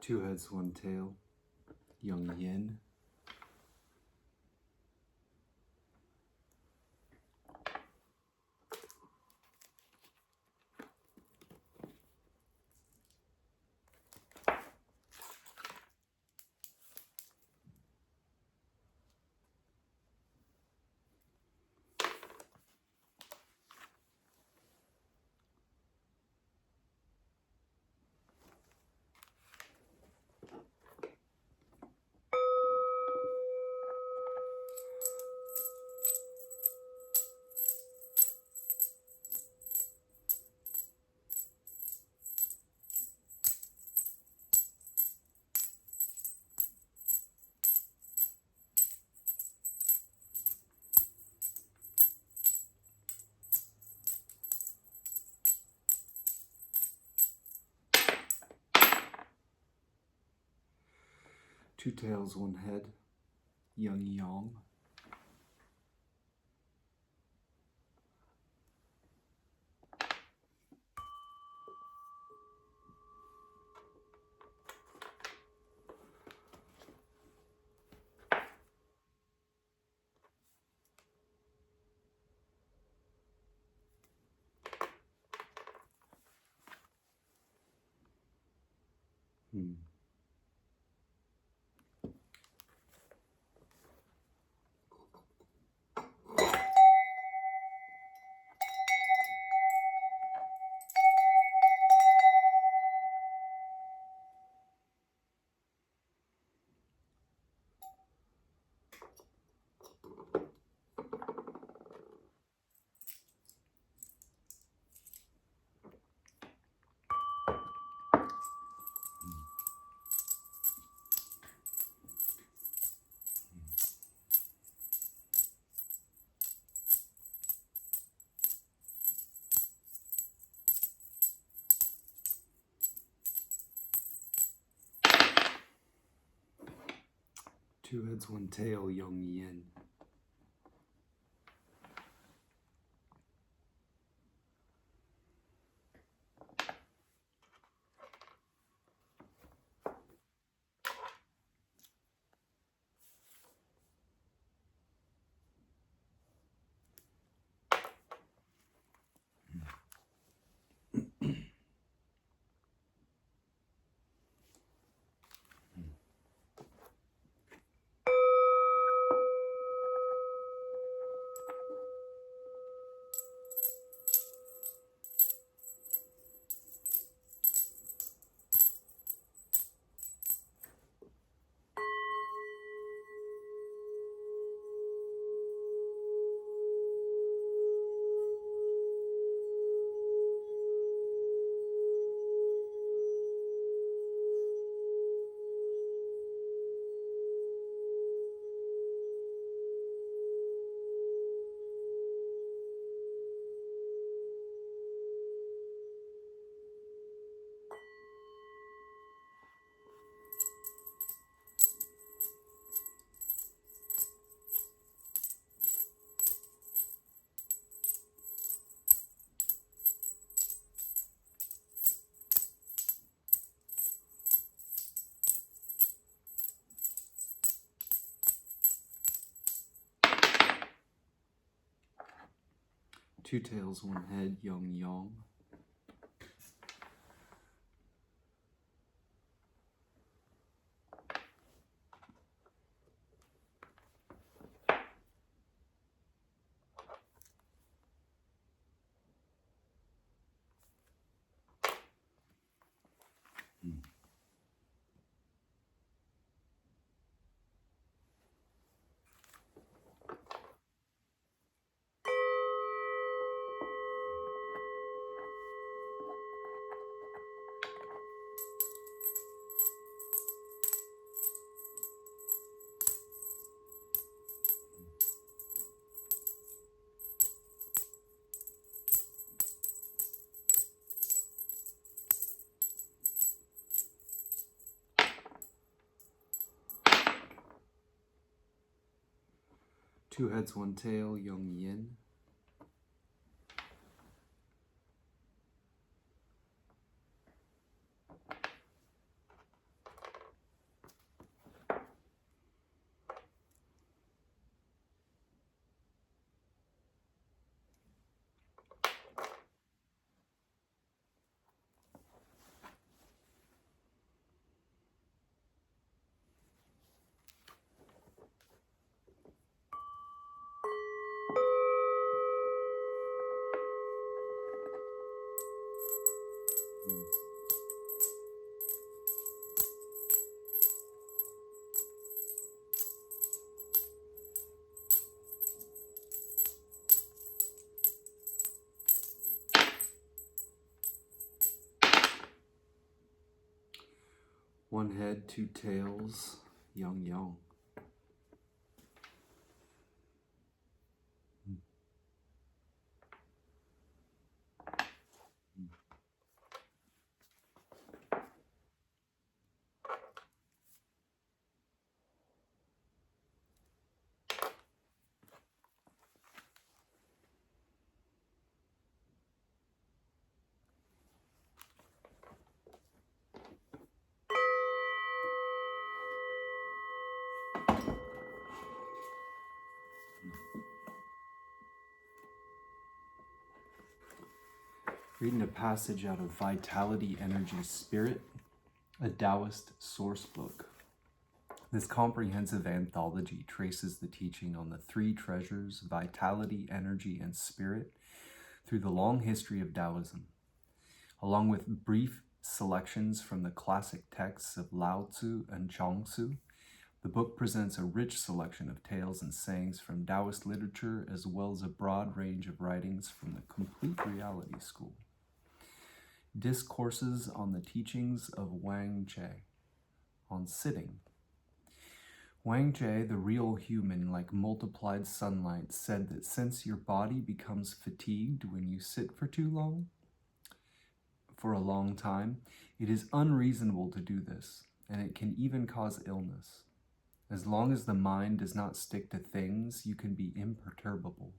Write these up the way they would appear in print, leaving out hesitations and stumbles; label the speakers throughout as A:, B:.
A: Two heads, one tail, Yang Yin. Two tails, one head, Yin Yang. Two heads, one tail, Yang Yin. Two tails, one head, Yang Yang. Two heads, one tail, Yang Yin. One head, two tails, yang yang. Reading a passage out of Vitality, Energy, Spirit, a Taoist source book. This comprehensive anthology traces the teaching on the three treasures, vitality, energy, and spirit, through the long history of Taoism, along with brief selections from the classic texts of Lao Tzu and Chuang Tzu. The book presents a rich selection of tales and sayings from Taoist literature, as well as a broad range of writings from the Complete Reality School. Discourses on the teachings of Wang Che, on sitting. Wang Che, the real human, like multiplied sunlight, said that since your body becomes fatigued when you sit for a long time, it is unreasonable to do this, and it can even cause illness. As long as the mind does not stick to things, you can be imperturbable.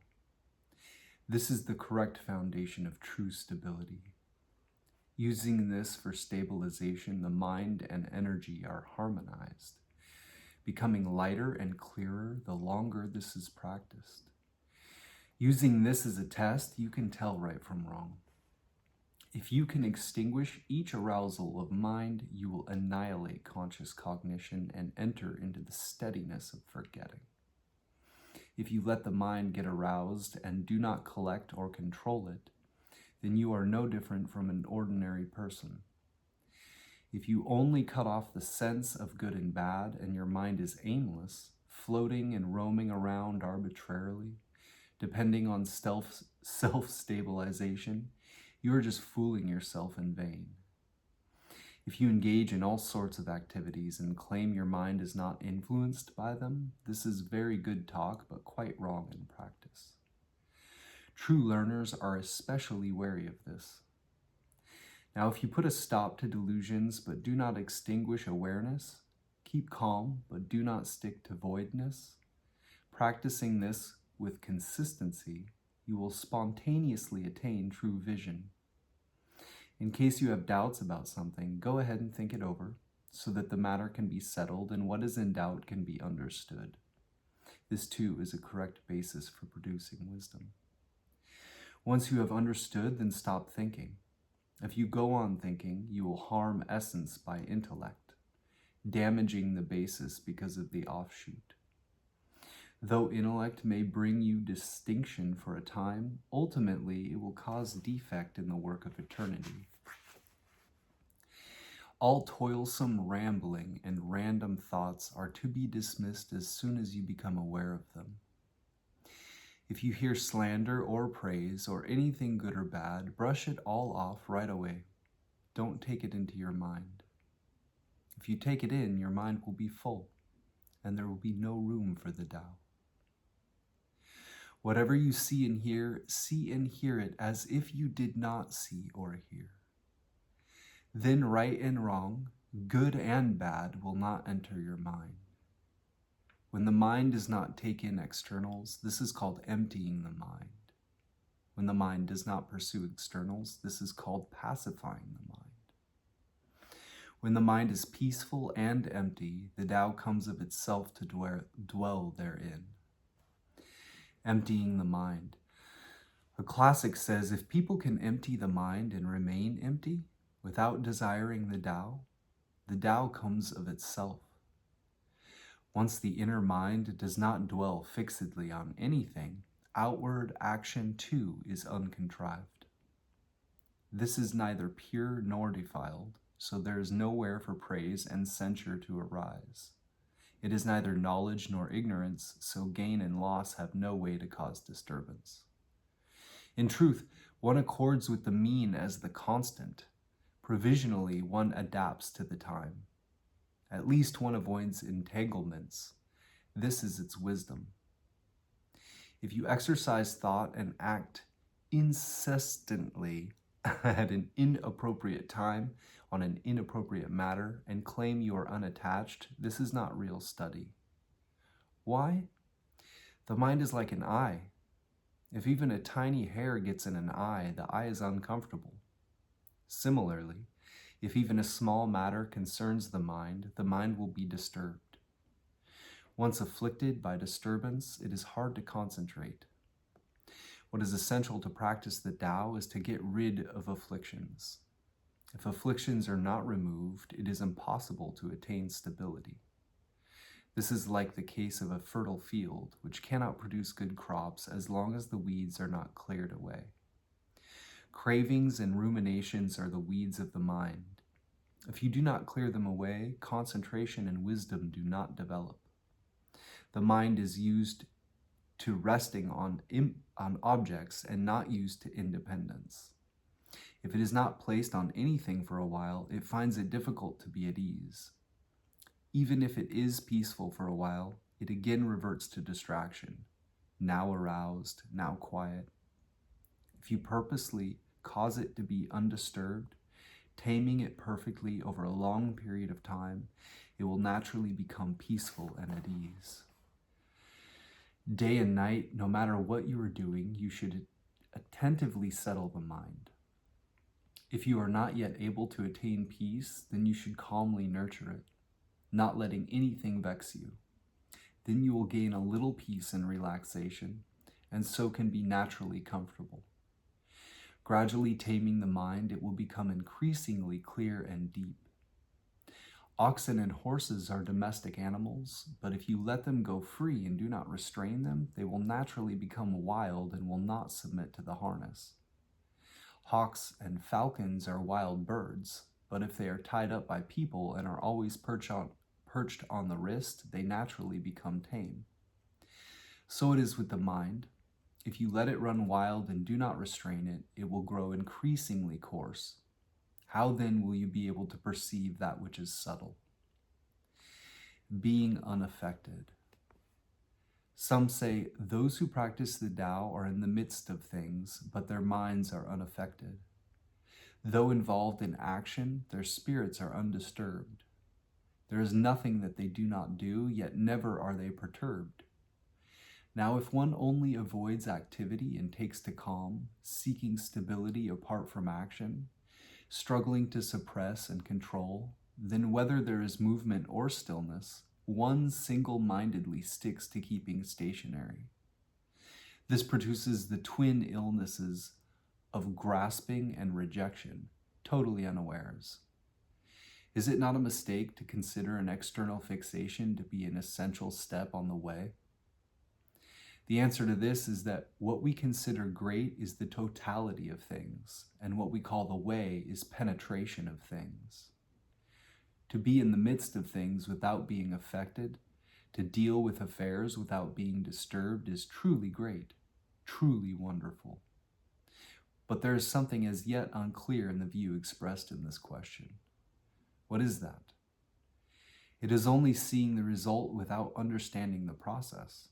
A: This is the correct foundation of true stability. Using this for stabilization, the mind and energy are harmonized, becoming lighter and clearer the longer this is practiced. Using this as a test, you can tell right from wrong. If you can extinguish each arousal of mind, you will annihilate conscious cognition and enter into the steadiness of forgetting. If you let the mind get aroused and do not collect or control it, then you are no different from an ordinary person. If you only cut off the sense of good and bad and your mind is aimless, floating and roaming around arbitrarily, depending on self-stabilization, you are just fooling yourself in vain. If you engage in all sorts of activities and claim your mind is not influenced by them, this is very good talk, but quite wrong in practice. True learners are especially wary of this. Now, if you put a stop to delusions but do not extinguish awareness, keep calm but do not stick to voidness, practicing this with consistency, you will spontaneously attain true vision. In case you have doubts about something, go ahead and think it over so that the matter can be settled and what is in doubt can be understood. This too is a correct basis for producing wisdom. Once you have understood, then stop thinking. If you go on thinking, you will harm essence by intellect, damaging the basis because of the offshoot. Though intellect may bring you distinction for a time, ultimately it will cause defect in the work of eternity. All toilsome rambling and random thoughts are to be dismissed as soon as you become aware of them. If you hear slander or praise or anything good or bad, brush it all off right away. Don't take it into your mind. If you take it in, your mind will be full, and there will be no room for the Tao. Whatever you see and hear it as if you did not see or hear. Then right and wrong, good and bad will not enter your mind. When the mind does not take in externals, this is called emptying the mind. When the mind does not pursue externals, this is called pacifying the mind. When the mind is peaceful and empty, the Tao comes of itself to dwell therein. Emptying the mind. A classic says, if people can empty the mind and remain empty without desiring the Tao comes of itself. Once the inner mind does not dwell fixedly on anything, outward action too is uncontrived. This is neither pure nor defiled, so there is nowhere for praise and censure to arise. It is neither knowledge nor ignorance, so gain and loss have no way to cause disturbance. In truth, one accords with the mean as the constant. Provisionally, one adapts to the time. At least one avoids entanglements. This is its wisdom. If you exercise thought and act incessantly at an inappropriate time on an inappropriate matter and claim you are unattached, this is not real study. Why? The mind is like an eye. If even a tiny hair gets in an eye, the eye is uncomfortable. Similarly, if even a small matter concerns the mind will be disturbed. Once afflicted by disturbance, it is hard to concentrate. What is essential to practice the Tao is to get rid of afflictions. If afflictions are not removed, it is impossible to attain stability. This is like the case of a fertile field, which cannot produce good crops as long as the weeds are not cleared away. Cravings and ruminations are the weeds of the mind. If you do not clear them away, concentration and wisdom do not develop. The mind is used to resting on objects and not used to independence. If it is not placed on anything for a while, it finds it difficult to be at ease. Even if it is peaceful for a while, it again reverts to distraction, now aroused, now quiet. If you purposely cause it to be undisturbed, taming it perfectly over a long period of time, it will naturally become peaceful and at ease. Day and night, no matter what you are doing, you should attentively settle the mind. If you are not yet able to attain peace, then you should calmly nurture it, not letting anything vex you. Then you will gain a little peace and relaxation, and so can be naturally comfortable. Gradually taming the mind, it will become increasingly clear and deep. Oxen and horses are domestic animals, but if you let them go free and do not restrain them, they will naturally become wild and will not submit to the harness. Hawks and falcons are wild birds, but if they are tied up by people and are always perched on the wrist, they naturally become tame. So it is with the mind. If you let it run wild and do not restrain it, it will grow increasingly coarse. How then will you be able to perceive that which is subtle? Being unaffected. Some say those who practice the Tao are in the midst of things, but their minds are unaffected. Though involved in action, their spirits are undisturbed. There is nothing that they do not do, yet never are they perturbed. Now, if one only avoids activity and takes to calm, seeking stability apart from action, struggling to suppress and control, then whether there is movement or stillness, one single-mindedly sticks to keeping stationary. This produces the twin illnesses of grasping and rejection, totally unawares. Is it not a mistake to consider an external fixation to be an essential step on the way? The answer to this is that what we consider great is the totality of things, and what we call the way is penetration of things. To be in the midst of things without being affected, to deal with affairs without being disturbed is truly great, truly wonderful. But there is something as yet unclear in the view expressed in this question. What is that? It is only seeing the result without understanding the process.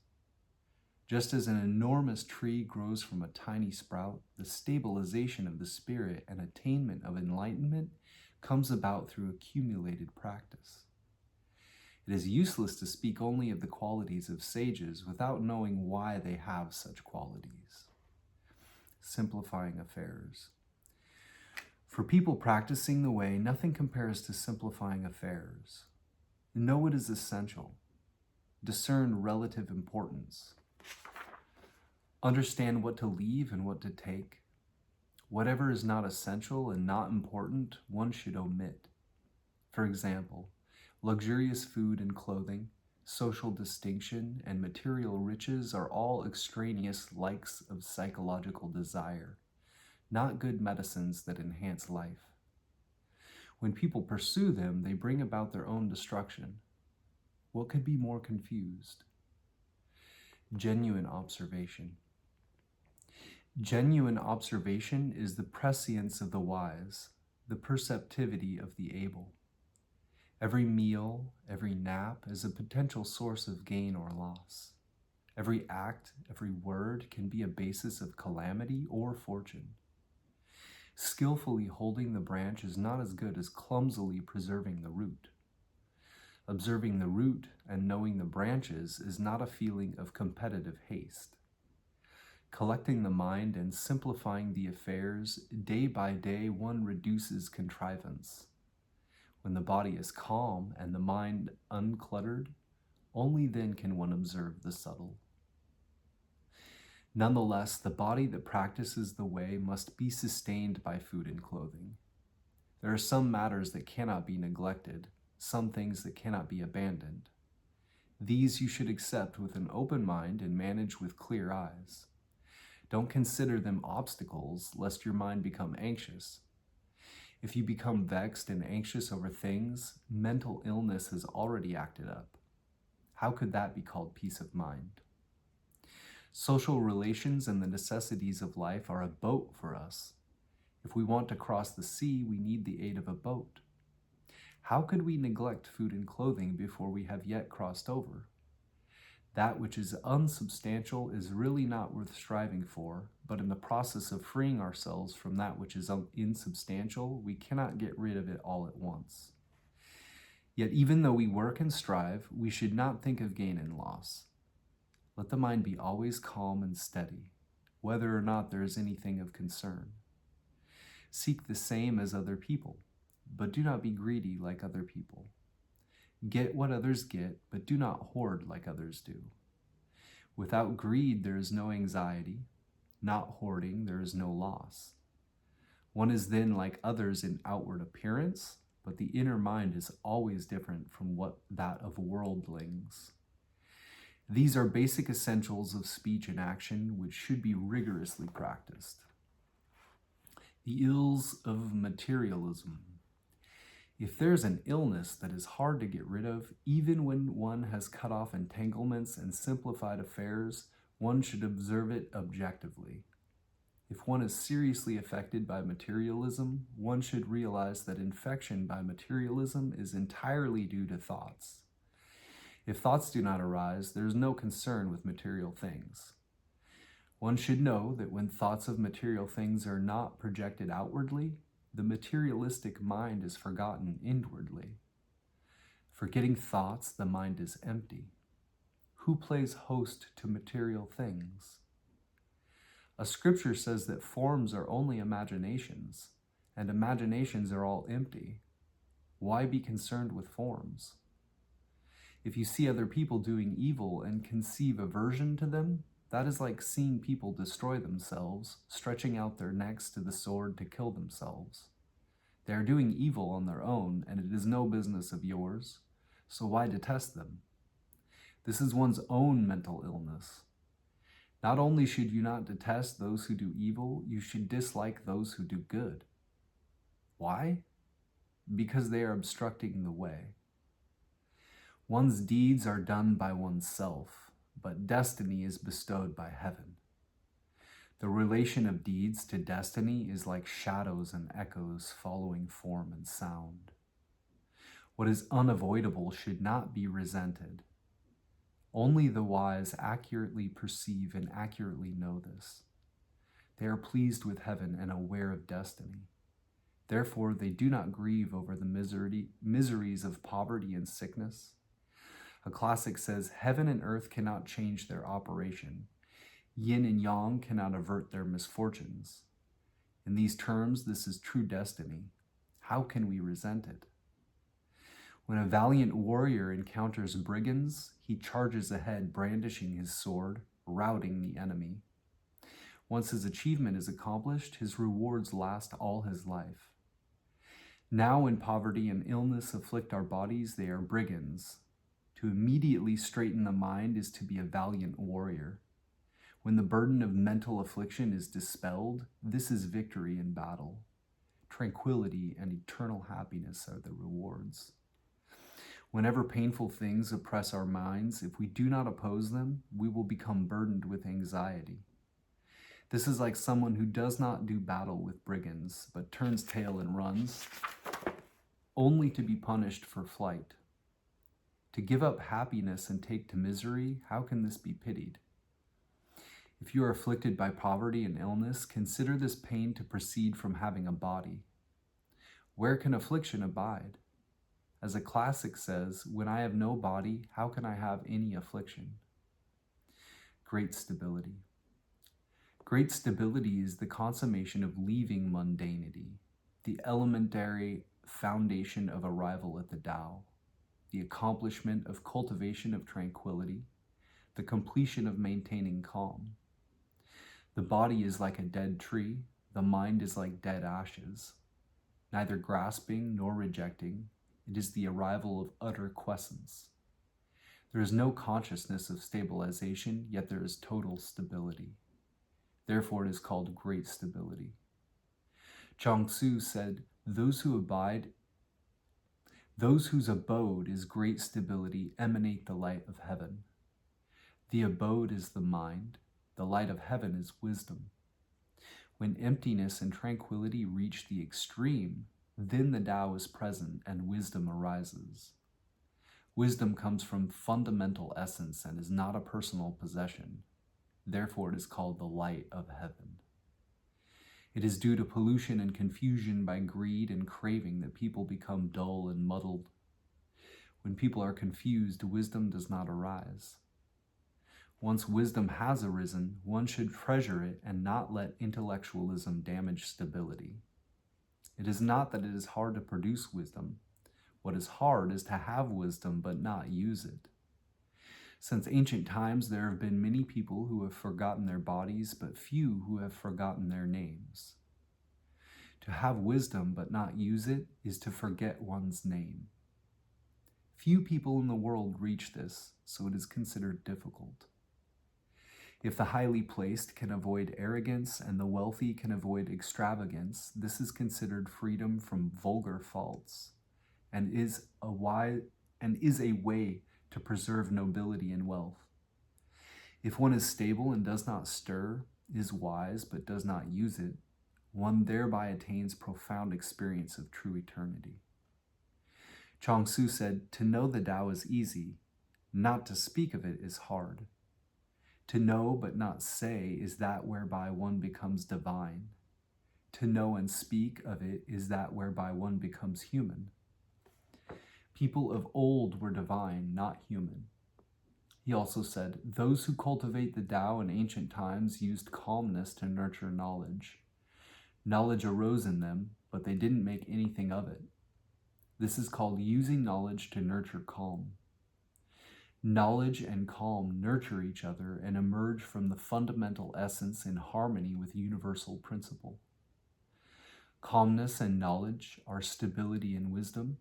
A: Just as an enormous tree grows from a tiny sprout, the stabilization of the spirit and attainment of enlightenment comes about through accumulated practice. It is useless to speak only of the qualities of sages without knowing why they have such qualities. Simplifying affairs. For people practicing the way, nothing compares to simplifying affairs. Know what is essential. Discern relative importance. Understand what to leave and what to take. Whatever is not essential and not important, one should omit. For example, luxurious food and clothing, social distinction, and material riches are all extraneous likes of psychological desire, not good medicines that enhance life. When people pursue them, they bring about their own destruction. What could be more confused? Genuine observation. Genuine observation is the prescience of the wise, the perceptivity of the able. Every meal, every nap is a potential source of gain or loss. Every act, every word can be a basis of calamity or fortune. Skillfully holding the branch is not as good as clumsily preserving the root. Observing the root and knowing the branches is not a feeling of competitive haste. Collecting the mind and simplifying the affairs, day by day one reduces contrivance. When the body is calm and the mind uncluttered, only then can one observe the subtle. Nonetheless, the body that practices the way must be sustained by food and clothing. There are some matters that cannot be neglected, some things that cannot be abandoned. These you should accept with an open mind and manage with clear eyes. Don't consider them obstacles, lest your mind become anxious. If you become vexed and anxious over things, mental illness has already acted up. How could that be called peace of mind? Social relations and the necessities of life are a boat for us. If we want to cross the sea, we need the aid of a boat. How could we neglect food and clothing before we have yet crossed over? That which is unsubstantial is really not worth striving for, but in the process of freeing ourselves from that which is insubstantial, we cannot get rid of it all at once. Yet even though we work and strive, we should not think of gain and loss. Let the mind be always calm and steady, whether or not there is anything of concern. Seek the same as other people, but do not be greedy like other people. Get what others get, but do not hoard like others do. Without greed, there is no anxiety. Not hoarding, there is no loss. One is then like others in outward appearance, but the inner mind is always different from that of worldlings. These are basic essentials of speech and action which should be rigorously practiced. The ills of materialism. If there's an illness that is hard to get rid of, even when one has cut off entanglements and simplified affairs, one should observe it objectively. If one is seriously affected by materialism, one should realize that infection by materialism is entirely due to thoughts. If thoughts do not arise, there is no concern with material things. One should know that when thoughts of material things are not projected outwardly, the materialistic mind is forgotten inwardly. Forgetting thoughts, the mind is empty. Who plays host to material things? A scripture says that forms are only imaginations, and imaginations are all empty. Why be concerned with forms? If you see other people doing evil and conceive aversion to them, that is like seeing people destroy themselves, stretching out their necks to the sword to kill themselves. They are doing evil on their own, and it is no business of yours, so why detest them? This is one's own mental illness. Not only should you not detest those who do evil, you should dislike those who do good. Why? Because they are obstructing the way. One's deeds are done by oneself, but destiny is bestowed by heaven. The relation of deeds to destiny is like shadows and echoes following form and sound. What is unavoidable should not be resented. Only the wise accurately perceive and accurately know this. They are pleased with heaven and aware of destiny. Therefore, they do not grieve over the miseries of poverty and sickness. A classic says, heaven and earth cannot change their operation. Yin and yang cannot avert their misfortunes. In these terms, this is true destiny. How can we resent it? When a valiant warrior encounters brigands, he charges ahead, brandishing his sword, routing the enemy. Once his achievement is accomplished, his rewards last all his life. Now when poverty and illness afflict our bodies, they are brigands. To immediately straighten the mind is to be a valiant warrior. When the burden of mental affliction is dispelled, this is victory in battle. Tranquility and eternal happiness are the rewards. Whenever painful things oppress our minds, if we do not oppose them, we will become burdened with anxiety. This is like someone who does not do battle with brigands, but turns tail and runs, only to be punished for flight. To give up happiness and take to misery, how can this be pitied? If you are afflicted by poverty and illness, consider this pain to proceed from having a body. Where can affliction abide? As a classic says, when I have no body, how can I have any affliction? Great stability. Great stability is the consummation of leaving mundanity, the elementary foundation of arrival at the Tao, the accomplishment of cultivation of tranquility, the completion of maintaining calm. The body is like a dead tree, the mind is like dead ashes, neither grasping nor rejecting. It is the arrival of utter quiescence. There is no consciousness of stabilization, yet there is total stability. Therefore, it is called great stability. Chuang Tzu said, those whose abode is great stability emanate the light of heaven. The abode is the mind. The light of heaven is wisdom. When emptiness and tranquility reach the extreme, then the Tao is present and wisdom arises. Wisdom comes from fundamental essence and is not a personal possession. Therefore, it is called the light of heaven. It is due to pollution and confusion by greed and craving that people become dull and muddled. When people are confused, wisdom does not arise. Once wisdom has arisen, one should treasure it and not let intellectualism damage stability. It is not that it is hard to produce wisdom. What is hard is to have wisdom but not use it. Since ancient times, there have been many people who have forgotten their bodies, but few who have forgotten their names. To have wisdom but not use it is to forget one's name. Few people in the world reach this, so it is considered difficult. If the highly placed can avoid arrogance and the wealthy can avoid extravagance, this is considered freedom from vulgar faults, and is a way to preserve nobility and wealth. If one is stable and does not stir, is wise but does not use it, one thereby attains profound experience of true eternity. Chuang Tzu said, to know the Tao is easy, not to speak of it is hard. To know but not say is that whereby one becomes divine. To know and speak of it is that whereby one becomes human. People of old were divine, not human. He also said, those who cultivate the Tao in ancient times used calmness to nurture knowledge. Knowledge arose in them, but they didn't make anything of it. This is called using knowledge to nurture calm. Knowledge and calm nurture each other and emerge from the fundamental essence in harmony with universal principle. Calmness and knowledge are stability and wisdom.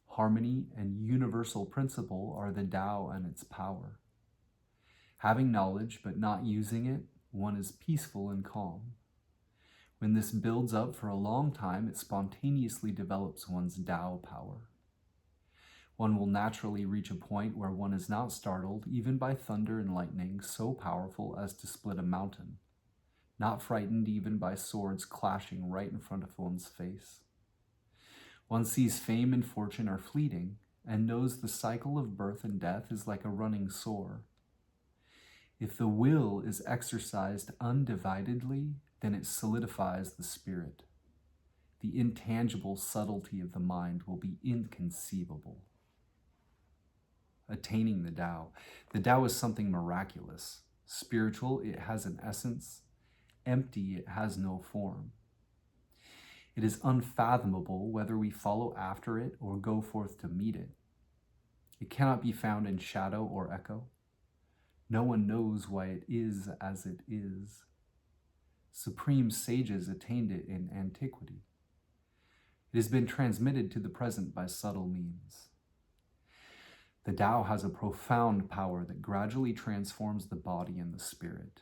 A: Harmony and universal principle are the Tao and its power. Having knowledge but not using it, one is peaceful and calm. When this builds up for a long time, it spontaneously develops one's Tao power. One will naturally reach a point where one is not startled even by thunder and lightning so powerful as to split a mountain, not frightened even by swords clashing right in front of one's face. One sees fame and fortune are fleeting and knows the cycle of birth and death is like a running sore. If the will is exercised undividedly, then it solidifies the spirit. The intangible subtlety of the mind will be inconceivable. Attaining the Tao. The Tao is something miraculous. Spiritual, it has an essence. Empty, it has no form. It is unfathomable whether we follow after it or go forth to meet it. It cannot be found in shadow or echo. No one knows why it is as it is. Supreme sages attained it in antiquity. It has been transmitted to the present by subtle means. The Tao has a profound power that gradually transforms the body and the spirit.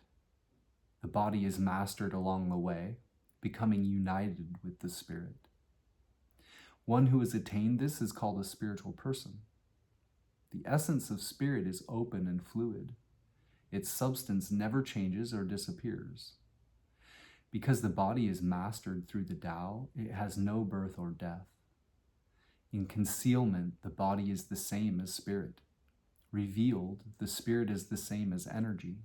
A: The body is mastered along the way, becoming united with the spirit. One who has attained this is called a spiritual person. The essence of spirit is open and fluid. Its substance never changes or disappears. Because the body is mastered through the Tao, it has no birth or death. In concealment, the body is the same as spirit. Revealed, the spirit is the same as energy.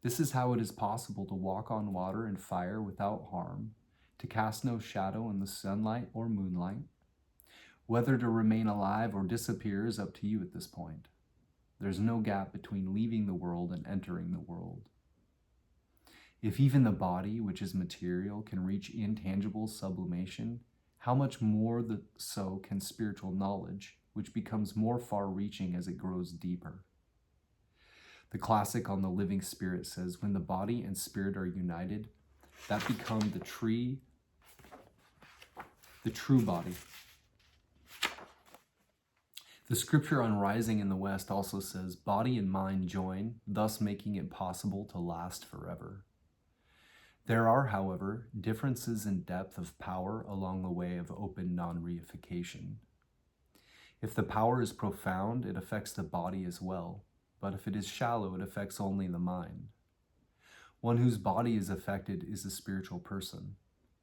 A: This is how it is possible to walk on water and fire without harm, to cast no shadow in the sunlight or moonlight. Whether to remain alive or disappear is up to you at this point. There's no gap between leaving the world and entering the world. If even the body, which is material, can reach intangible sublimation, how much more so can spiritual knowledge, which becomes more far-reaching as it grows deeper. The classic on the living spirit says, when the body and spirit are united, that become the true body. The scripture on rising in the West also says, body and mind join, thus making it possible to last forever. There are, however, differences in depth of power along the way of open non-reification. If the power is profound, it affects the body as well, but if it is shallow, it affects only the mind. One whose body is affected is a spiritual person.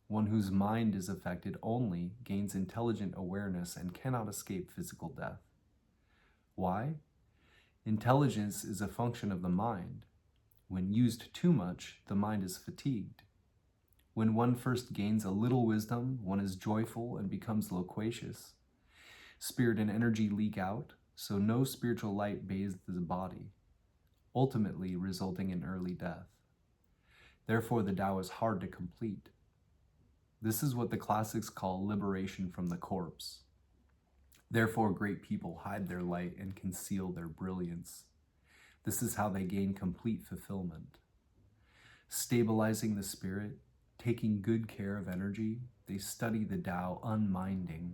A: One whose mind is affected only gains intelligent awareness and cannot escape physical death. Why? Intelligence is a function of the mind. When used too much, the mind is fatigued. When one first gains a little wisdom, one is joyful and becomes loquacious. Spirit and energy leak out, so no spiritual light bathes the body, ultimately resulting in early death. Therefore, the Tao is hard to complete. This is what the classics call liberation from the corpse. Therefore, great people hide their light and conceal their brilliance. This is how they gain complete fulfillment. Stabilizing the spirit, taking good care of energy, they study the Tao unminding.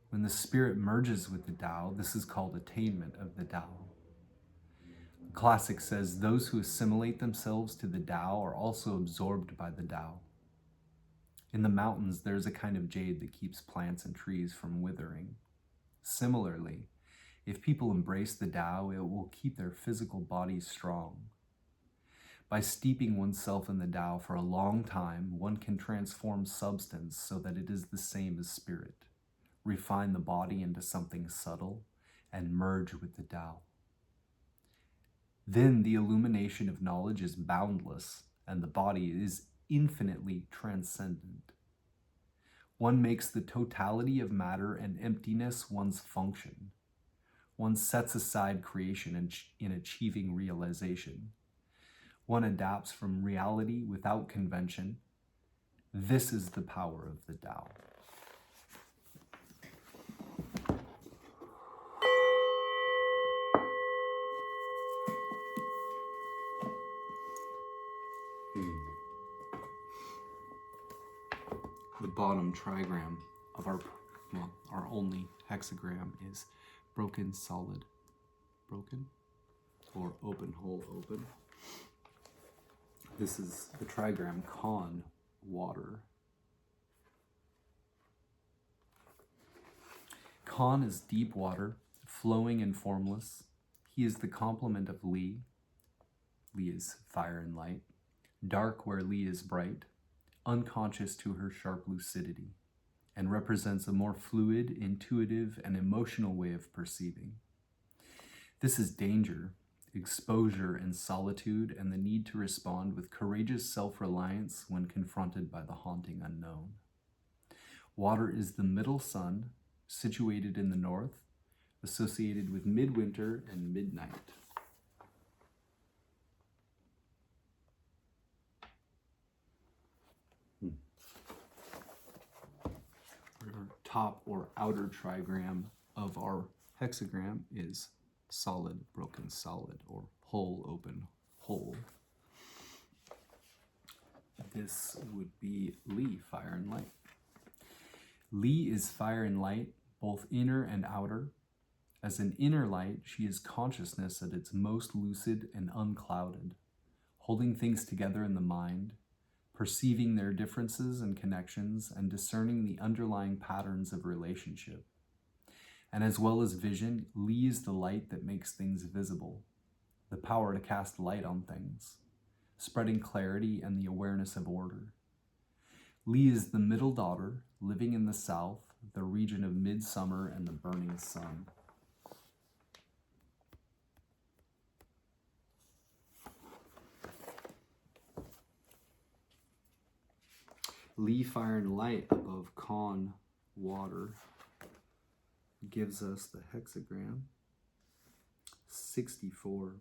A: When the spirit merges with the Tao, this is called attainment of the Tao. The classic says those who assimilate themselves to the Tao are also absorbed by the Tao. In the mountains, there's a kind of jade that keeps plants and trees from withering. Similarly, if people embrace the Tao, it will keep their physical bodies strong. By steeping oneself in the Tao for a long time, one can transform substance so that it is the same as spirit, refine the body into something subtle, and merge with the Tao. Then the illumination of knowledge is boundless, and the body is infinitely transcendent. One makes the totality of matter and emptiness one's function. One sets aside creation in achieving realization. One adapts from reality without convention. This is the power of the Tao. The bottom trigram of our only hexagram is broken, solid, broken, or open, whole, open. This is the trigram con, water. Con is deep water, flowing and formless. He is the complement of Li. Li is fire and light. Dark where Li is bright, unconscious to her sharp lucidity, and represents a more fluid, intuitive, and emotional way of perceiving. This is danger, exposure, and solitude, and the need to respond with courageous self-reliance when confronted by the haunting unknown. Water is the middle sun, situated in the north, associated with midwinter and midnight. Our top or outer trigram of our hexagram is solid, broken, solid, or whole, open, whole. This would be Li, fire and light. Li is fire and light, both inner and outer. As an inner light, she is consciousness at its most lucid and unclouded. holding things together in the mind, perceiving their differences and connections, and discerning the underlying patterns of relationship. And as well as vision, Li is the light that makes things visible, the power to cast light on things, spreading clarity and the awareness of order. Li is the middle daughter, living in the south, the region of midsummer and the burning sun. Li, fire and light above Kan, water, gives us the hexagram 64.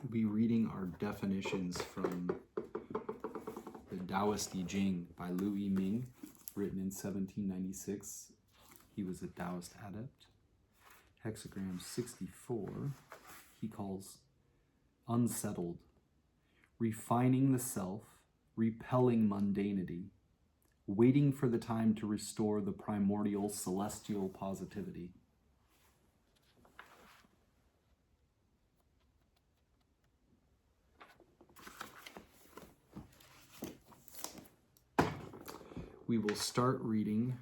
A: We'll be reading our definitions from the Taoist I Ching by I-ming, written in 1796. He was a Taoist adept. Hexagram 64, he calls unsettled, refining the self, repelling mundanity, waiting for the time to restore the primordial celestial positivity. We will start reading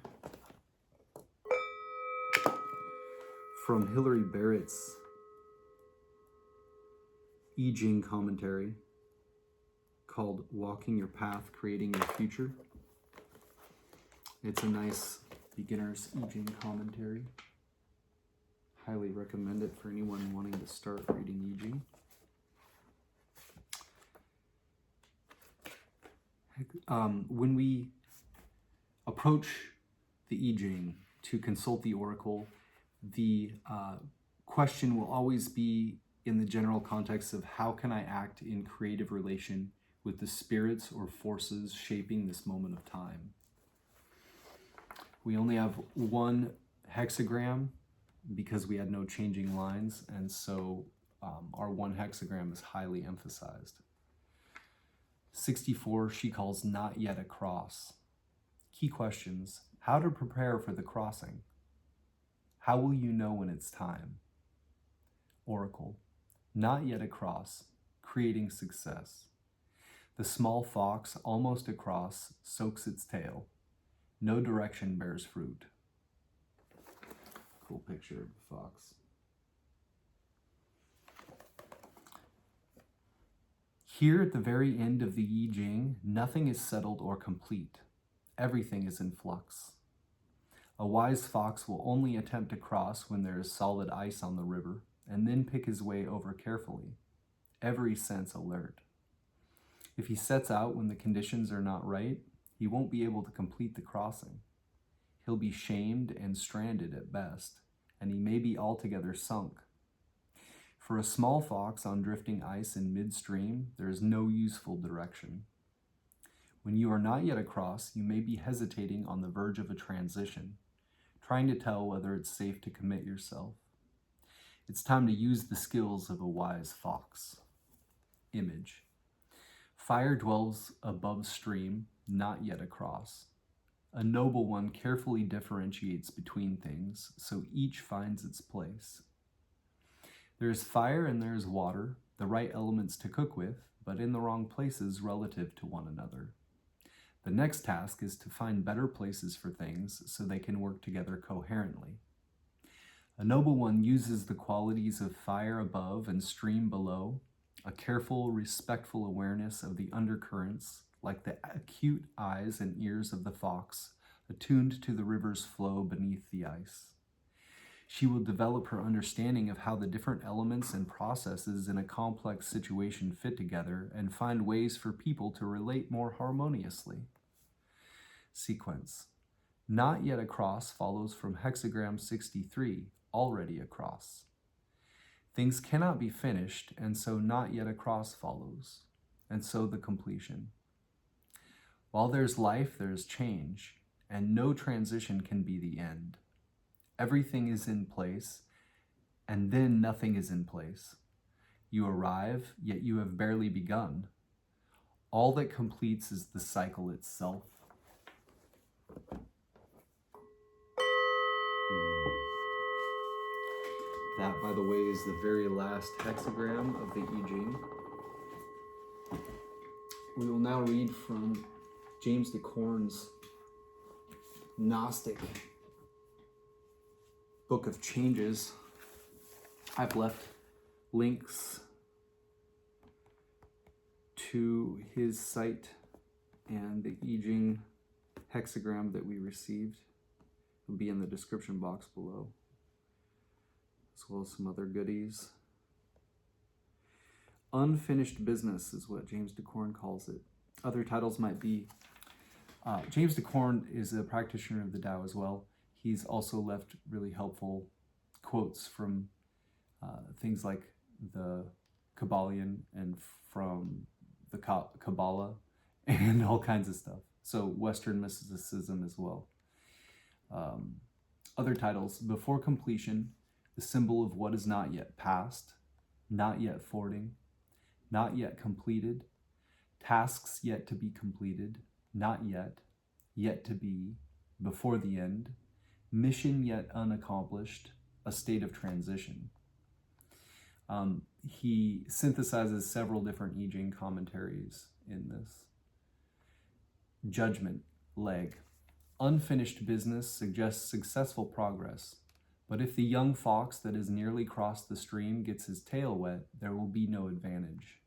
A: from Hilary Barrett's I Ching commentary called Walking Your Path, Creating Your Future. It's a nice beginner's I Ching commentary. Highly recommend it for anyone wanting to start reading I Ching. When we approach the I Ching to consult the oracle, the question will always be in the general context of how can I act in creative relation with the spirits or forces shaping this moment of time. We only have one hexagram because we had no changing lines, and so our one hexagram is highly emphasized. 64, she calls not yet a cross. Key questions: how to prepare for the crossing? How will you know when it's time? Oracle, not yet across, creating success. The small fox, almost across, soaks its tail. No direction bears fruit. Cool picture of the fox. Here at the very end of the I Ching, nothing is settled or complete. Everything is in flux. A wise fox will only attempt to cross when there is solid ice on the river, and then pick his way over carefully, every sense alert. If he sets out when the conditions are not right, he won't be able to complete the crossing. He'll be shamed and stranded at best, and he may be altogether sunk. For a small fox on drifting ice in midstream, there is no useful direction. When you are not yet across, you may be hesitating on the verge of a transition, trying to tell whether it's safe to commit yourself. It's time to use the skills of a wise fox. Image. Fire dwells above stream, not yet across. A noble one carefully differentiates between things, so each finds its place. There is fire and there is water, the right elements to cook with, but in the wrong places relative to one another. The next task is to find better places for things so they can work together coherently. A noble one uses the qualities of fire above and stream below, a careful, respectful awareness of the undercurrents, like the acute eyes and ears of the fox, attuned to the river's flow beneath the ice. She will develop her understanding of how the different elements and processes in a complex situation fit together and find ways for people to relate more harmoniously. Sequence. Not yet across follows from hexagram 63, already across. Things cannot be finished, and so not yet across follows, and so the completion. While there's life, there's change, and no transition can be the end. Everything is in place, and then nothing is in place. You arrive, yet you have barely begun. All that completes is the cycle itself. That, by the way, is the very last hexagram of the I Ching. We will now read from James Dekorne's Gnostic Book of Changes. I've left links to his site and the I Ching hexagram that we received. Will be in the description box below, as well as some other goodies. Unfinished business is what James Dekorne calls it. Other titles might be, James Dekorne is a practitioner of the Tao as well. He's also left really helpful quotes from things like the Kabbalion and from the Kabbalah and all kinds of stuff. So Western mysticism as well. Other titles: Before Completion, the symbol of what is not yet past, not yet forwarding, not yet completed, tasks yet to be completed, not yet, yet to be, before the end, mission yet unaccomplished, a state of transition. He synthesizes several different I Ching commentaries in this. Judgment, leg. Unfinished business suggests successful progress, but if the young fox that has nearly crossed the stream gets his tail wet, there will be no advantage.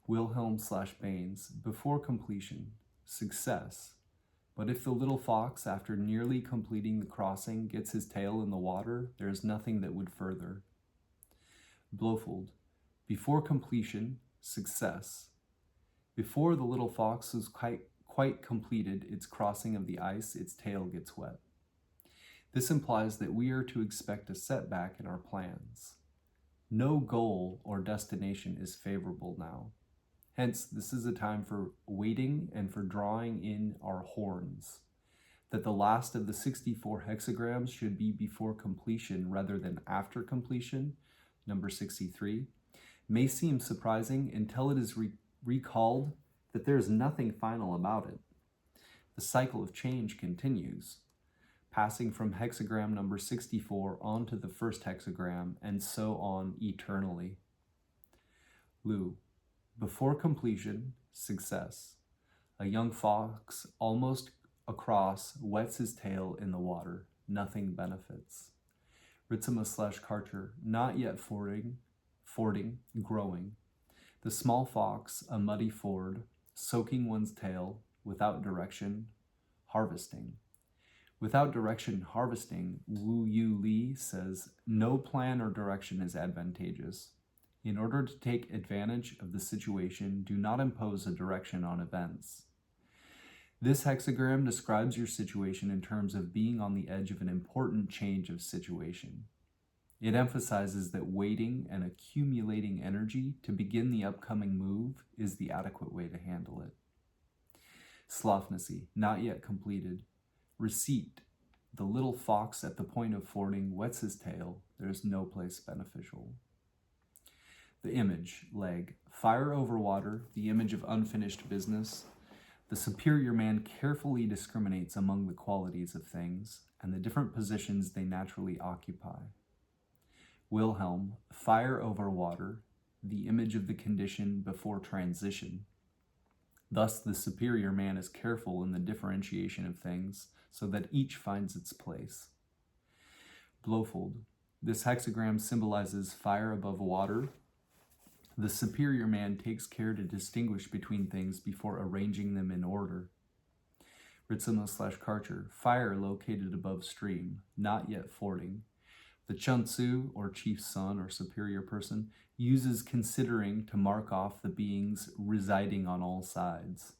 A: Wilhelm/Baines, before completion, success, but if the little fox, after nearly completing the crossing, gets his tail in the water, there is nothing that would further. Blofeld, before completion, success. Before the little fox is quite completed its crossing of the ice, its tail gets wet. This implies that we are to expect a setback in our plans. No goal or destination is favorable now. Hence, this is a time for waiting and for drawing in our horns, that the last of the 64 hexagrams should be before completion rather than after completion, number 63, may seem surprising until it is recalled that there is nothing final about it. The cycle of change continues, passing from hexagram number 64 on to the first hexagram, and so on eternally. Lu, before completion, success. A young fox almost across wets his tail in the water. Nothing benefits. Ritzema/Karcher, not yet fording, growing. The small fox, a muddy ford, soaking one's tail, without direction, harvesting. Without direction, harvesting, Wu Yu Li says, no plan or direction is advantageous. In order to take advantage of the situation, do not impose a direction on events. This hexagram describes your situation in terms of being on the edge of an important change of situation. It emphasizes that waiting and accumulating energy to begin the upcoming move is the adequate way to handle it. Slofnacy, not yet completed. Receipt, the little fox at the point of fording wets his tail. There is no place beneficial. The image, leg. Fire over water, the image of unfinished business. The superior man carefully discriminates among the qualities of things and the different positions they naturally occupy. Wilhelm, fire over water, the image of the condition before transition. Thus, the superior man is careful in the differentiation of things so that each finds its place. Blofeld, this hexagram symbolizes fire above water. The superior man takes care to distinguish between things before arranging them in order. Ritzema/Karcher, fire located above stream, not yet fording. The Chun-Tzu, or chief son or superior person, uses considering to mark off the beings residing on all sides.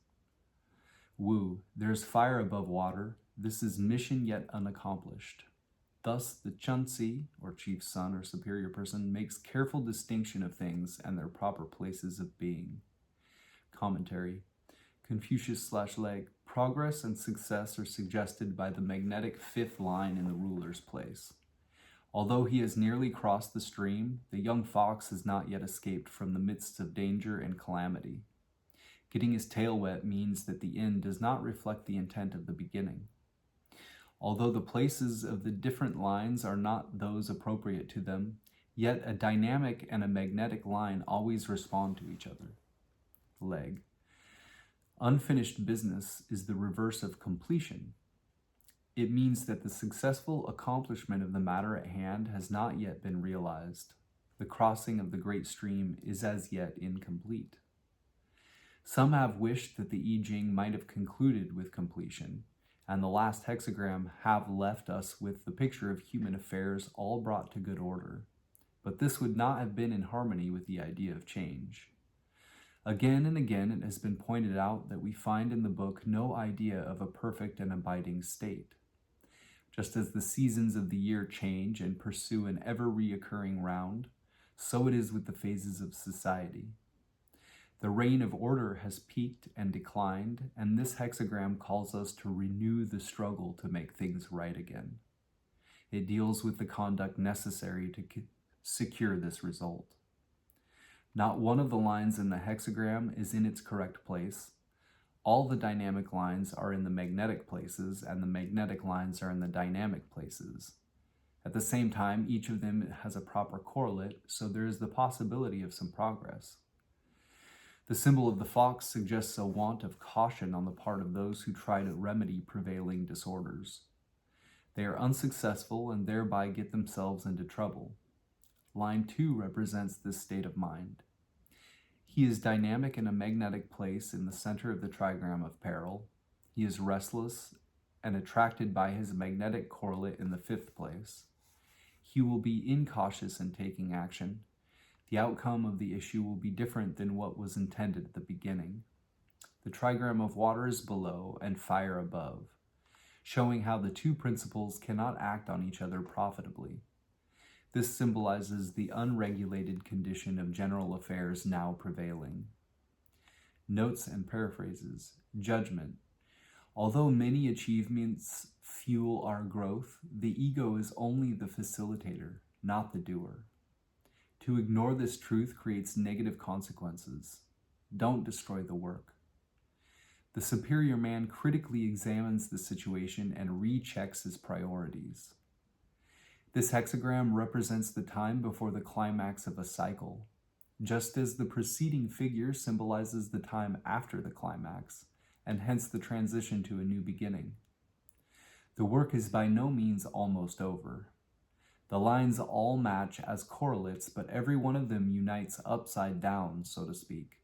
A: Wu, there's fire above water. This is mission yet unaccomplished. Thus, the Chun-Tzu, or chief son or superior person, makes careful distinction of things and their proper places of being. Commentary. Confucius/Leg, progress and success are suggested by the magnetic fifth line in the ruler's place. Although he has nearly crossed the stream, the young fox has not yet escaped from the midst of danger and calamity. Getting his tail wet means that the end does not reflect the intent of the beginning. Although the places of the different lines are not those appropriate to them, yet a dynamic and a magnetic line always respond to each other. Leg. Unfinished business is the reverse of completion. It means that the successful accomplishment of the matter at hand has not yet been realized. The crossing of the great stream is as yet incomplete. Some have wished that the I Ching might have concluded with completion, and the last hexagram have left us with the picture of human affairs all brought to good order. But this would not have been in harmony with the idea of change. Again and again it has been pointed out that we find in the book no idea of a perfect and abiding state. Just as the seasons of the year change and pursue an ever-reoccurring round, so it is with the phases of society. The reign of order has peaked and declined, and this hexagram calls us to renew the struggle to make things right again. It deals with the conduct necessary to secure this result. Not one of the lines in the hexagram is in its correct place. All the dynamic lines are in the magnetic places, and the magnetic lines are in the dynamic places. At the same time, each of them has a proper correlate, so there is the possibility of some progress. The symbol of the fox suggests a want of caution on the part of those who try to remedy prevailing disorders. They are unsuccessful and thereby get themselves into trouble. Line 2 represents this state of mind. He is dynamic in a magnetic place in the center of the trigram of peril. He is restless and attracted by his magnetic correlate in the 5th place. He will be incautious in taking action. The outcome of the issue will be different than what was intended at the beginning. The trigram of water is below and fire above, showing how the two principles cannot act on each other profitably. This symbolizes the unregulated condition of general affairs now prevailing. Notes and paraphrases. Judgment. Although many achievements fuel our growth, the ego is only the facilitator, not the doer. To ignore this truth creates negative consequences. Don't destroy the work. The superior man critically examines the situation and rechecks his priorities. This hexagram represents the time before the climax of a cycle, just as the preceding figure symbolizes the time after the climax, and hence the transition to a new beginning. The work is by no means almost over. The lines all match as correlates, but every one of them unites upside down, so to speak.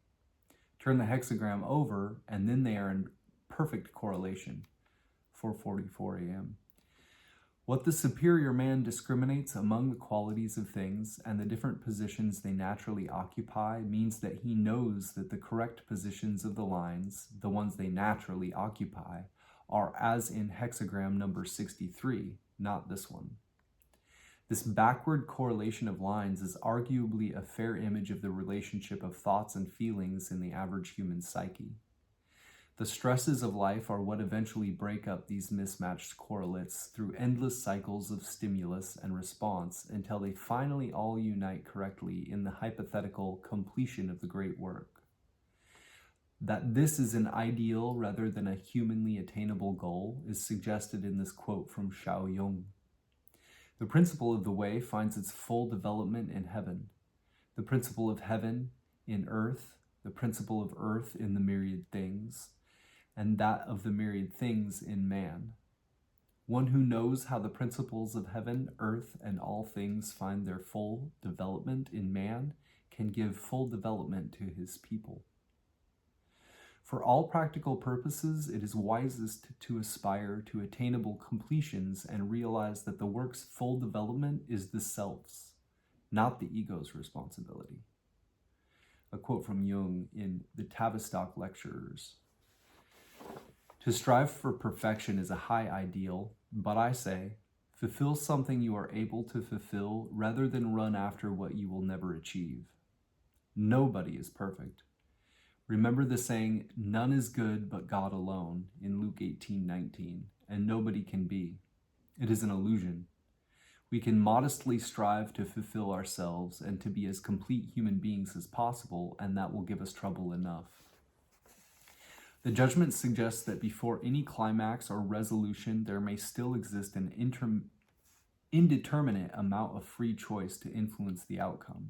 A: Turn the hexagram over, and then they are in perfect correlation. 4:44 a.m. What the superior man discriminates among the qualities of things and the different positions they naturally occupy means that he knows that the correct positions of the lines, the ones they naturally occupy, are as in hexagram number 63, not this one. This backward correlation of lines is arguably a fair image of the relationship of thoughts and feelings in the average human psyche. The stresses of life are what eventually break up these mismatched correlates through endless cycles of stimulus and response until they finally all unite correctly in the hypothetical completion of the great work. That this is an ideal rather than a humanly attainable goal is suggested in this quote from Shaoyong. The principle of the way finds its full development in heaven, the principle of heaven in earth, the principle of earth in the myriad things, and that of the myriad things in man. One who knows how the principles of heaven, earth, and all things find their full development in man can give full development to his people. For all practical purposes, it is wisest to aspire to attainable completions and realize that the work's full development is the self's, not the ego's responsibility. A quote from Jung in the Tavistock Lectures. To strive for perfection is a high ideal, but I say, fulfill something you are able to fulfill rather than run after what you will never achieve. Nobody is perfect. Remember the saying, none is good but God alone, in Luke 18:19, and nobody can be. It is an illusion. We can modestly strive to fulfill ourselves and to be as complete human beings as possible, and that will give us trouble enough. The judgment suggests that before any climax or resolution, there may still exist an indeterminate amount of free choice to influence the outcome.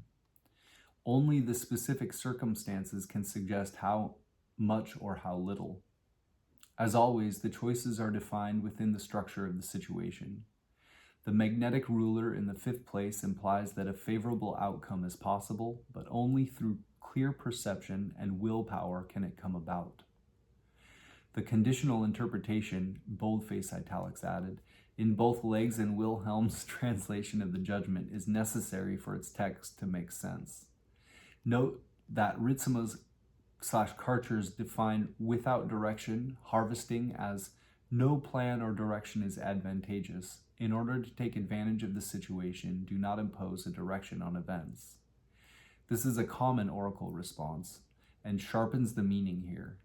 A: Only the specific circumstances can suggest how much or how little. As always, the choices are defined within the structure of the situation. The magnetic ruler in the fifth place implies that a favorable outcome is possible, but only through clear perception and willpower can it come about. The conditional interpretation, boldface italics added, in both Legs and Wilhelm's translation of the judgment is necessary for its text to make sense. Note that Ritzema's/Karcher's define without direction harvesting as no plan or direction is advantageous. In order to take advantage of the situation, do not impose a direction on events. This is a common oracle response and sharpens the meaning here.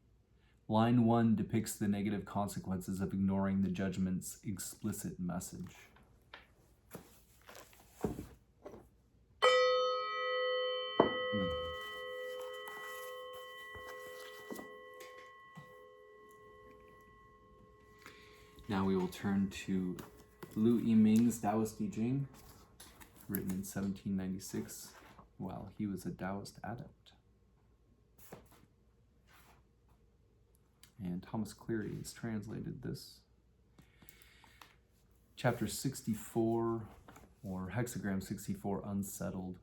A: Line 1 depicts the negative consequences of ignoring the judgment's explicit message. Now we will turn to Liu I-ming's Taoist Te Ching, written in 1796 while he was a Taoist adept. And Thomas Cleary has translated this. Chapter 64, or Hexagram 64, Unsettled.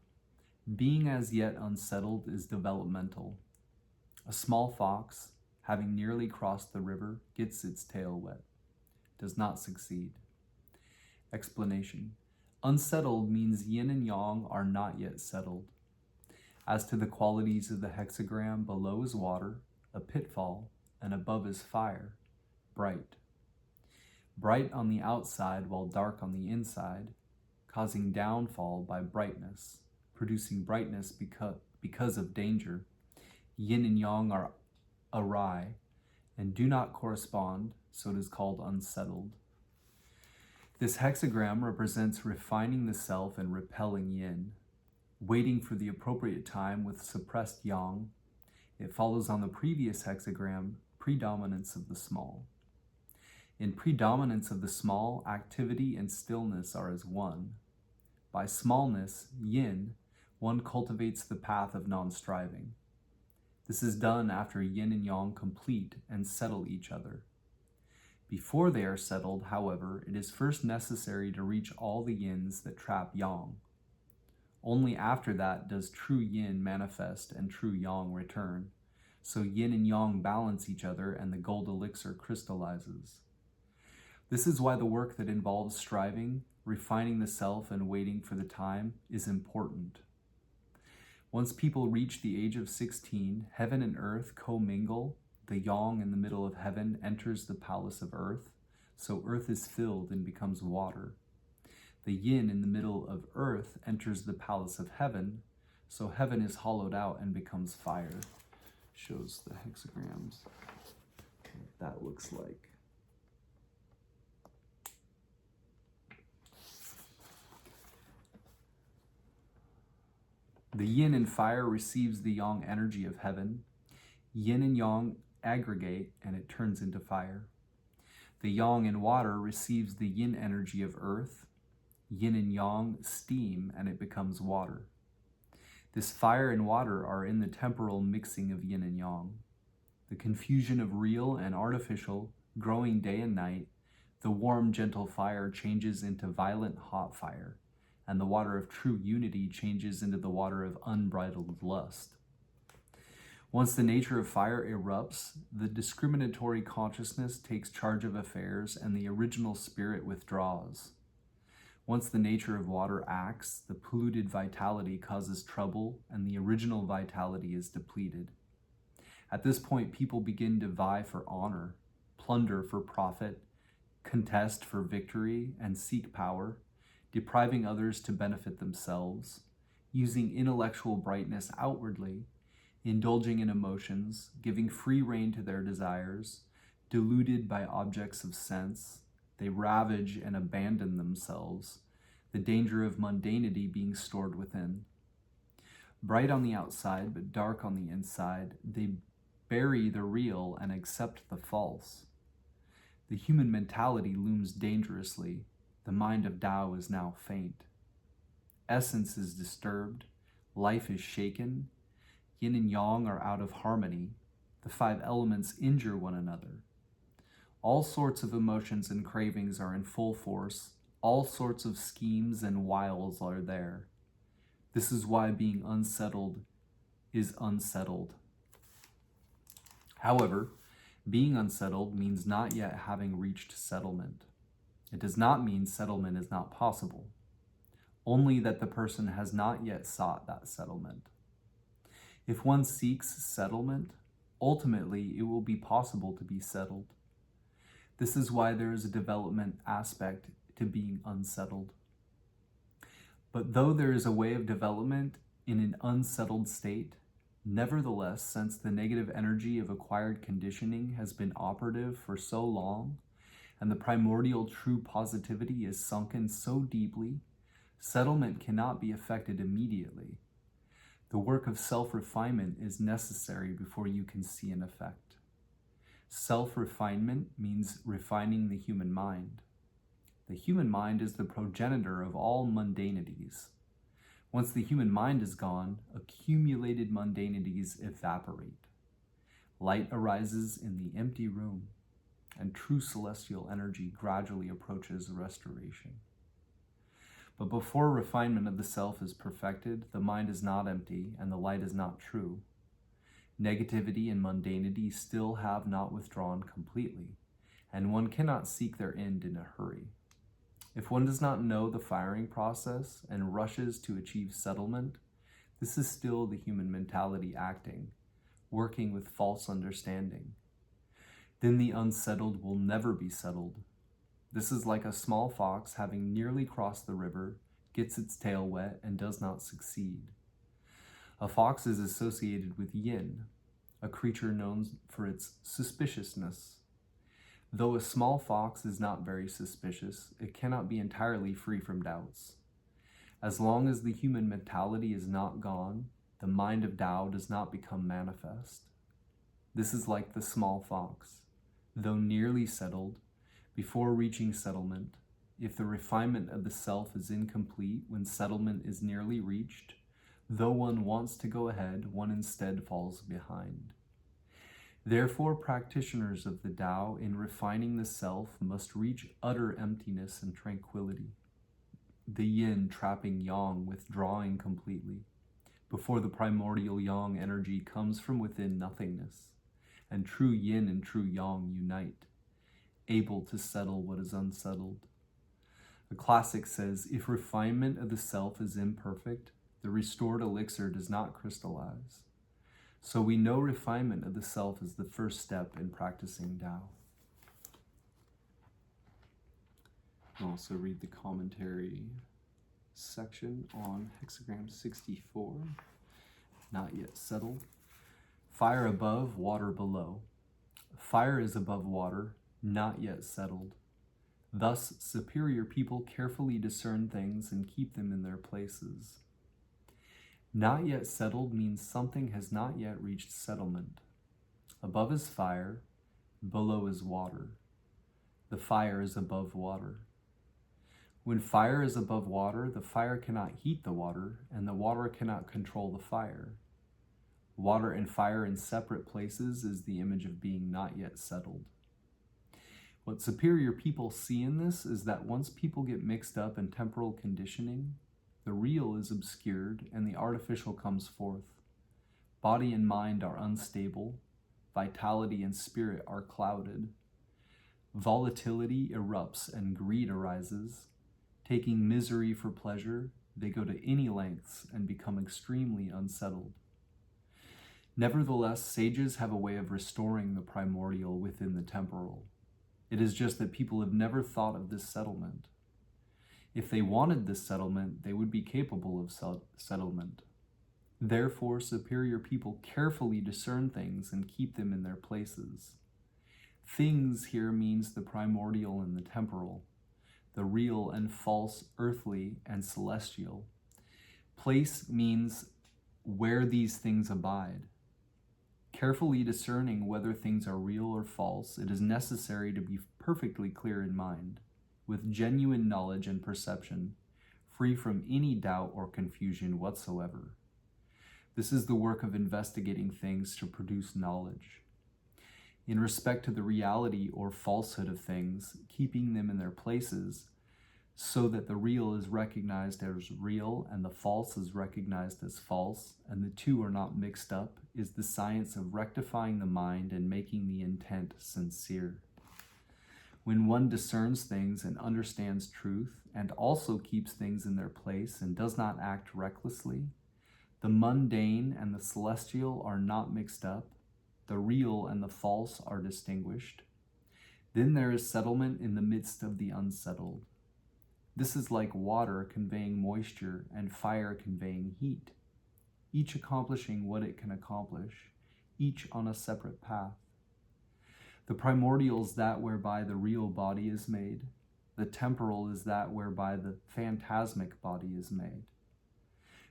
A: Being as yet unsettled is developmental. A small fox, having nearly crossed the river, gets its tail wet. Does not succeed. Explanation. Unsettled means yin and yang are not yet settled. As to the qualities of the hexagram, below is water, a pitfall, and above is fire, bright. Bright on the outside while dark on the inside, causing downfall by brightness, producing brightness because of danger. Yin and yang are awry and do not correspond, so it is called unsettled. This hexagram represents refining the self and repelling yin, waiting for the appropriate time with suppressed yang. It follows on the previous hexagram, predominance of the small. In predominance of the small, activity and stillness are as one. By smallness, yin, one cultivates the path of non-striving. This is done after yin and yang complete and settle each other. Before they are settled, however, it is first necessary to reach all the yins that trap yang. Only after that does true yin manifest and true yang return. So yin and yang balance each other and the gold elixir crystallizes. This is why the work that involves striving, refining the self, and waiting for the time is important. Once people reach the age of 16, heaven and earth commingle. The yang in the middle of heaven enters the palace of earth, so earth is filled and becomes water. The yin in the middle of earth enters the palace of heaven, so heaven is hollowed out and becomes fire. Shows the hexagrams. What that looks like. The yin in fire receives the yang energy of heaven. Yin and yang aggregate and it turns into fire. The yang in water receives the yin energy of earth. Yin and yang steam and it becomes water. This fire and water are in the temporal mixing of yin and yang. The confusion of real and artificial, growing day and night, the warm, gentle fire changes into violent, hot fire, and the water of true unity changes into the water of unbridled lust. Once the nature of fire erupts, the discriminatory consciousness takes charge of affairs and the original spirit withdraws. Once the nature of water acts, the polluted vitality causes trouble and the original vitality is depleted. At this point, people begin to vie for honor, plunder for profit, contest for victory, and seek power, depriving others to benefit themselves, using intellectual brightness outwardly, indulging in emotions, giving free rein to their desires, deluded by objects of sense. They ravage and abandon themselves, the danger of mundanity being stored within. Bright on the outside, but dark on the inside, they bury the real and accept the false. The human mentality looms dangerously. The mind of Tao is now faint. Essence is disturbed. Life is shaken. Yin and yang are out of harmony. The 5 elements injure one another. All sorts of emotions and cravings are in full force. All sorts of schemes and wiles are there. This is why being unsettled is unsettled. However, being unsettled means not yet having reached settlement. It does not mean settlement is not possible, only that the person has not yet sought that settlement. If one seeks settlement, ultimately it will be possible to be settled. This is why there is a development aspect to being unsettled. But though there is a way of development in an unsettled state, nevertheless, since the negative energy of acquired conditioning has been operative for so long, and the primordial true positivity is sunken so deeply, settlement cannot be effected immediately. The work of self-refinement is necessary before you can see an effect. Self-refinement means refining the human mind. The human mind is the progenitor of all mundanities. Once the human mind is gone, accumulated mundanities evaporate. Light arises in the empty room, and true celestial energy gradually approaches restoration. But before refinement of the self is perfected, the mind is not empty and the light is not true. Negativity and mundanity still have not withdrawn completely, and one cannot seek their end in a hurry. If one does not know the firing process and rushes to achieve settlement, this is still the human mentality acting, working with false understanding. Then the unsettled will never be settled. This is like a small fox having nearly crossed the river, gets its tail wet, and does not succeed. A fox is associated with yin, a creature known for its suspiciousness. Though a small fox is not very suspicious, it cannot be entirely free from doubts. As long as the human mentality is not gone, the mind of Tao does not become manifest. This is like the small fox. Though nearly settled, before reaching settlement, if the refinement of the self is incomplete when settlement is nearly reached, though one wants to go ahead, one instead falls behind. Therefore, practitioners of the Tao in refining the self must reach utter emptiness and tranquility, the yin trapping yang withdrawing completely, before the primordial yang energy comes from within nothingness, and true yin and true yang unite, able to settle what is unsettled. A classic says, if refinement of the self is imperfect, the restored elixir does not crystallize. So we know refinement of the self is the first step in practicing Tao. I'll also read the commentary section on Hexagram 64, not yet settled. Fire above, water below. Fire is above water, not yet settled. Thus, superior people carefully discern things and keep them in their places. Not yet settled means something has not yet reached settlement. Above is fire, below is water. The fire is above water. When fire is above water, the fire cannot heat the water, and the water cannot control the fire. Water and fire in separate places is the image of being not yet settled. What superior people see in this is that once people get mixed up in temporal conditioning, the real is obscured and the artificial comes forth. Body and mind are unstable. Vitality and spirit are clouded. Volatility erupts and greed arises. Taking misery for pleasure, they go to any lengths and become extremely unsettled. Nevertheless, sages have a way of restoring the primordial within the temporal. It is just that people have never thought of this settlement. If they wanted this settlement, they would be capable of settlement. Therefore, superior people carefully discern things and keep them in their places. Things here means the primordial and the temporal, the real and false, earthly and celestial. Place means where these things abide. Carefully discerning whether things are real or false, it is necessary to be perfectly clear in mind, with genuine knowledge and perception, free from any doubt or confusion whatsoever. This is the work of investigating things to produce knowledge. In respect to the reality or falsehood of things, keeping them in their places, so that the real is recognized as real and the false is recognized as false, and the two are not mixed up, is the science of rectifying the mind and making the intent sincere. When one discerns things and understands truth, and also keeps things in their place and does not act recklessly, the mundane and the celestial are not mixed up, the real and the false are distinguished. Then there is settlement in the midst of the unsettled. This is like water conveying moisture and fire conveying heat, each accomplishing what it can accomplish, each on a separate path. The primordial is that whereby the real body is made. The temporal is that whereby the phantasmic body is made.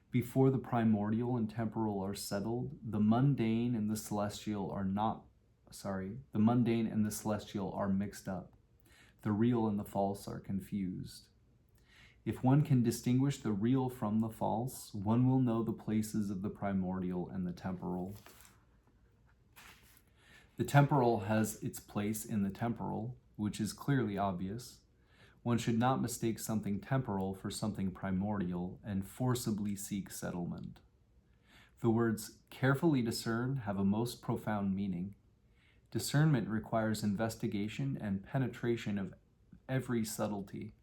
A: Before the primordial and temporal are settled, the mundane and the celestial are mixed up. The real and the false are confused. If one can distinguish the real from the false, one will know the places of the primordial and the temporal. The temporal has its place in the temporal, which is clearly obvious. One should not mistake something temporal for something primordial and forcibly seek settlement. The words carefully discern have a most profound meaning. Discernment requires investigation and penetration of every subtlety,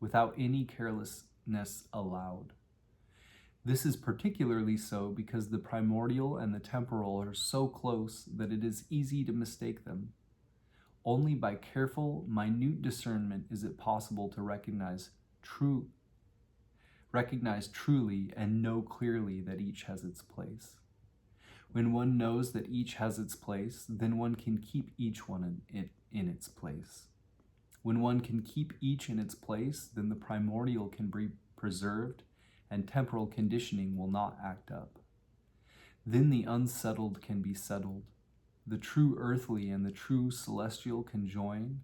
A: without any carelessness allowed. This is particularly so because the primordial and the temporal are so close that it is easy to mistake them. Only by careful, minute discernment is it possible to recognize truly and know clearly that each has its place. When one knows that each has its place, then one can keep each one in its place. When one can keep each in its place, then the primordial can be preserved and temporal conditioning will not act up. Then the unsettled can be settled. The true earthly and the true celestial can join.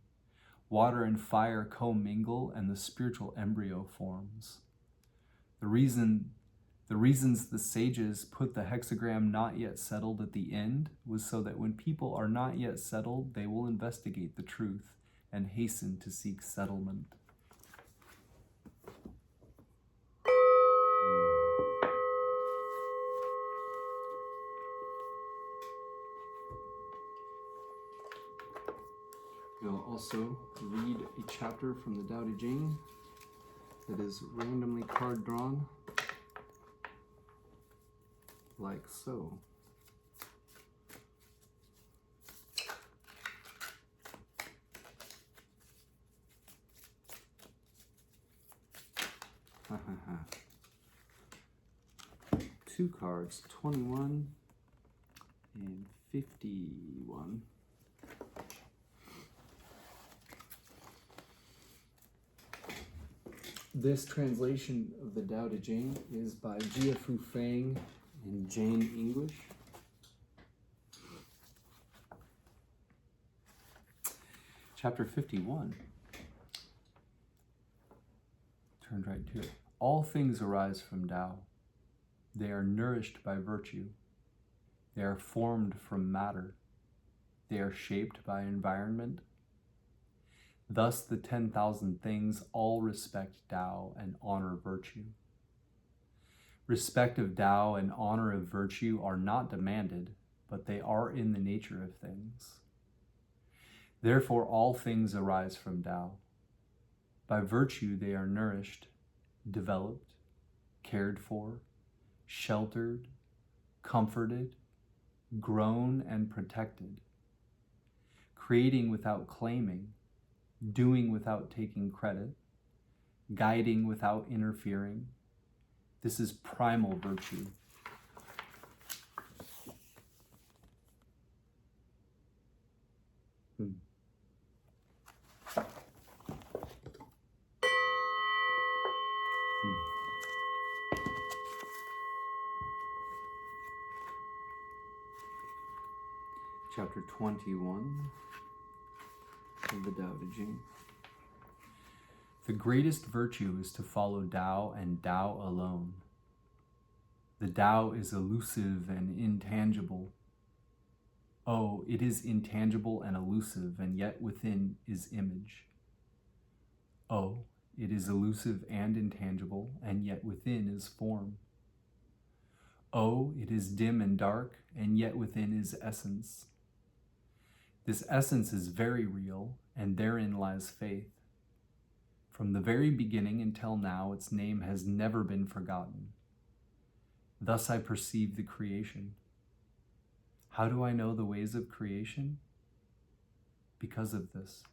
A: Water and fire commingle and the spiritual embryo forms. The reasons the sages put the hexagram not yet settled at the end was so that when people are not yet settled, they will investigate the truth and hasten to seek settlement. We'll also read a chapter from the Tao Te Ching that is randomly card drawn, like so. Two cards, 21 and 51. This translation of the Tao Te Ching is by Jia Fu Fang in Jane English. Chapter 51. Turned right to it. All things arise from Tao. They are nourished by virtue. They are formed from matter. They are shaped by environment. Thus the 10,000 things all respect Tao and honor virtue. Respect of Tao and honor of virtue are not demanded, but they are in the nature of things. Therefore all things arise from Tao. By virtue they are nourished, developed, cared for, sheltered, comforted, grown and protected, creating without claiming, doing without taking credit, guiding without interfering. This is primal virtue. Chapter 21 of the Tao Te Ching. The greatest virtue is to follow Tao and Tao alone. The Tao is elusive and intangible. Oh, it is intangible and elusive, and yet within is image. Oh, it is elusive and intangible, and yet within is form. Oh, it is dim and dark, and yet within is essence. This essence is very real, and therein lies faith. From the very beginning until now, its name has never been forgotten. Thus I perceive the creation. How do I know the ways of creation? Because of this.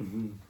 A: Mm-hmm.